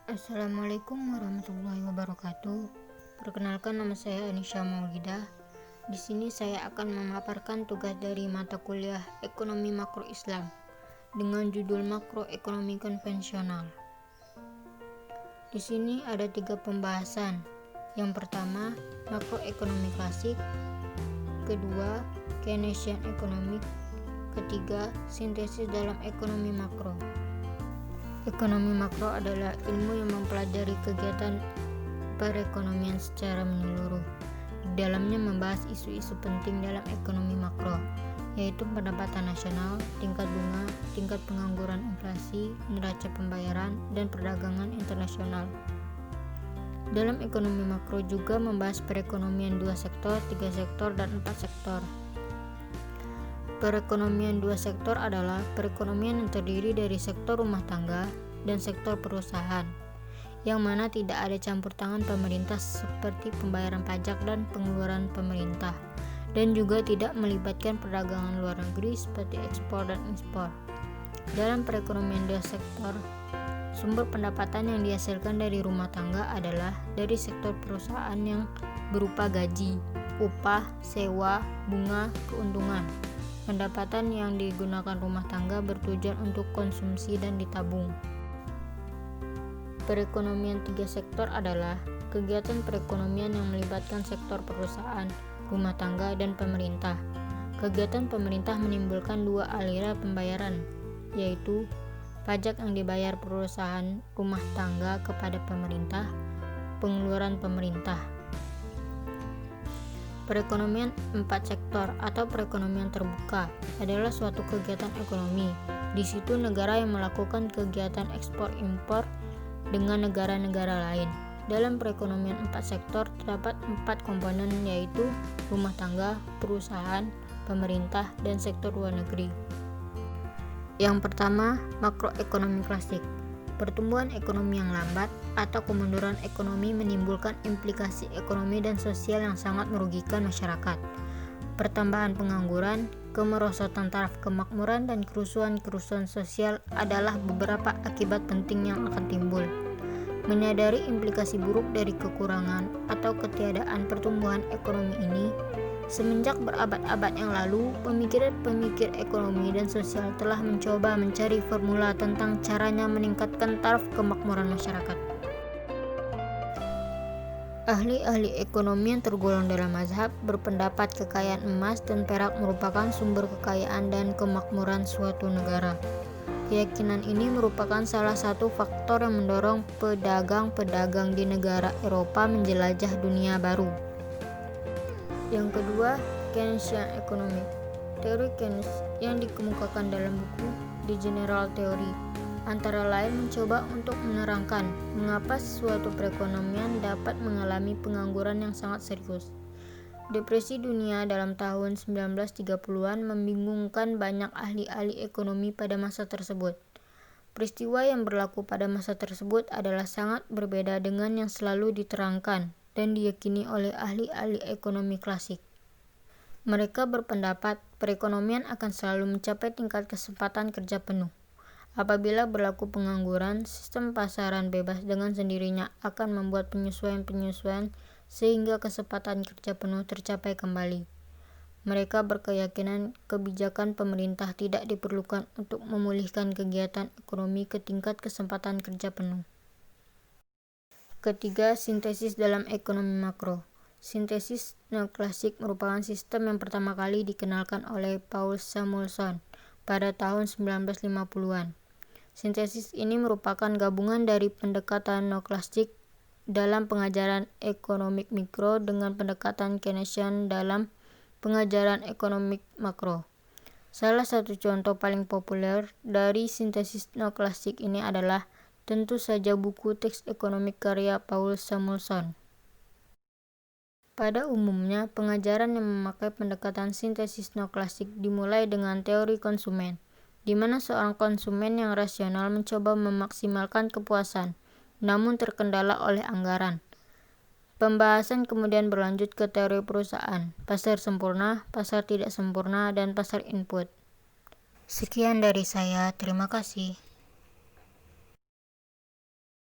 Assalamualaikum warahmatullahi wabarakatuh. Perkenalkan, nama saya Anisha Maulidah. Di sini saya akan memaparkan tugas dari mata kuliah Ekonomi Makro Islam dengan judul Makroekonomi Konvensional. Di sini ada 3 pembahasan. Yang pertama, makroekonomi klasik. Kedua, Keynesian economic. Ketiga, sintesis dalam ekonomi makro. Ekonomi makro adalah ilmu yang mempelajari kegiatan perekonomian secara menyeluruh. Di dalamnya membahas isu-isu penting dalam ekonomi makro, yaitu pendapatan nasional, tingkat bunga, tingkat pengangguran, inflasi, neraca pembayaran, dan perdagangan internasional. Dalam ekonomi makro juga membahas perekonomian 2 sektor, 3 sektor, dan 4 sektor. Perekonomian 2 sektor adalah perekonomian yang terdiri dari sektor rumah tangga dan sektor perusahaan, yang mana tidak ada campur tangan pemerintah seperti pembayaran pajak dan pengeluaran pemerintah, dan juga tidak melibatkan perdagangan luar negeri seperti ekspor dan impor. Dalam perekonomian 2 sektor, sumber pendapatan yang dihasilkan dari rumah tangga adalah dari sektor perusahaan yang berupa gaji, upah, sewa, bunga, keuntungan. Pendapatan yang digunakan rumah tangga bertujuan untuk konsumsi dan ditabung. Perekonomian 3 sektor adalah kegiatan perekonomian yang melibatkan sektor perusahaan, rumah tangga, dan pemerintah. Kegiatan pemerintah menimbulkan 2 aliran pembayaran, yaitu pajak yang dibayar perusahaan rumah tangga kepada pemerintah, pengeluaran pemerintah. Perekonomian 4 sektor atau perekonomian terbuka adalah suatu kegiatan ekonomi. Di situ negara yang melakukan kegiatan ekspor impor dengan negara-negara lain. Dalam perekonomian 4 sektor terdapat 4 komponen, yaitu rumah tangga, perusahaan, pemerintah, dan sektor luar negeri. Yang pertama, makroekonomi klasik. Pertumbuhan ekonomi yang lambat atau kemunduran ekonomi menimbulkan implikasi ekonomi dan sosial yang sangat merugikan masyarakat. Pertambahan pengangguran, kemerosotan taraf kemakmuran, dan kerusuhan-kerusuhan sosial adalah beberapa akibat penting yang akan timbul. Menyadari implikasi buruk dari kekurangan atau ketiadaan pertumbuhan ekonomi ini, semenjak berabad-abad yang lalu, pemikir-pemikir ekonomi dan sosial telah mencoba mencari formula tentang caranya meningkatkan taraf kemakmuran masyarakat. Ahli-ahli ekonomi yang tergolong dalam mazhab berpendapat kekayaan emas dan perak merupakan sumber kekayaan dan kemakmuran suatu negara. Keyakinan ini merupakan salah satu faktor yang mendorong pedagang-pedagang di negara Eropa menjelajah dunia baru. Yang kedua, Keynesian economic. Teori Keynes yang dikemukakan dalam buku The General Theory antara lain mencoba untuk menerangkan mengapa suatu perekonomian dapat mengalami pengangguran yang sangat serius. Depresi dunia dalam tahun 1930-an membingungkan banyak ahli-ahli ekonomi pada masa tersebut. Peristiwa yang berlaku pada masa tersebut adalah sangat berbeda dengan yang selalu diterangkan dan diyakini oleh ahli-ahli ekonomi klasik. Mereka berpendapat perekonomian akan selalu mencapai tingkat kesempatan kerja penuh. Apabila berlaku pengangguran, sistem pasaran bebas dengan sendirinya akan membuat penyesuaian-penyesuaian sehingga kesempatan kerja penuh tercapai kembali. Mereka berkeyakinan kebijakan pemerintah tidak diperlukan untuk memulihkan kegiatan ekonomi ke tingkat kesempatan kerja penuh. Ketiga, sintesis dalam ekonomi makro. Sintesis neoklasik merupakan sistem yang pertama kali dikenalkan oleh Paul Samuelson pada tahun 1950-an. Sintesis ini merupakan gabungan dari pendekatan neoklasik dalam pengajaran ekonomi mikro dengan pendekatan Keynesian dalam pengajaran ekonomi makro. Salah satu contoh paling populer dari sintesis neoklasik ini adalah tentu saja buku teks ekonomi karya Paul Samuelson. Pada umumnya, pengajaran yang memakai pendekatan sintesis neoklasik dimulai dengan teori konsumen, di mana seorang konsumen yang rasional mencoba memaksimalkan kepuasan, namun terkendala oleh anggaran. Pembahasan kemudian berlanjut ke teori perusahaan, pasar sempurna, pasar tidak sempurna, dan pasar input. Sekian dari saya, terima kasih.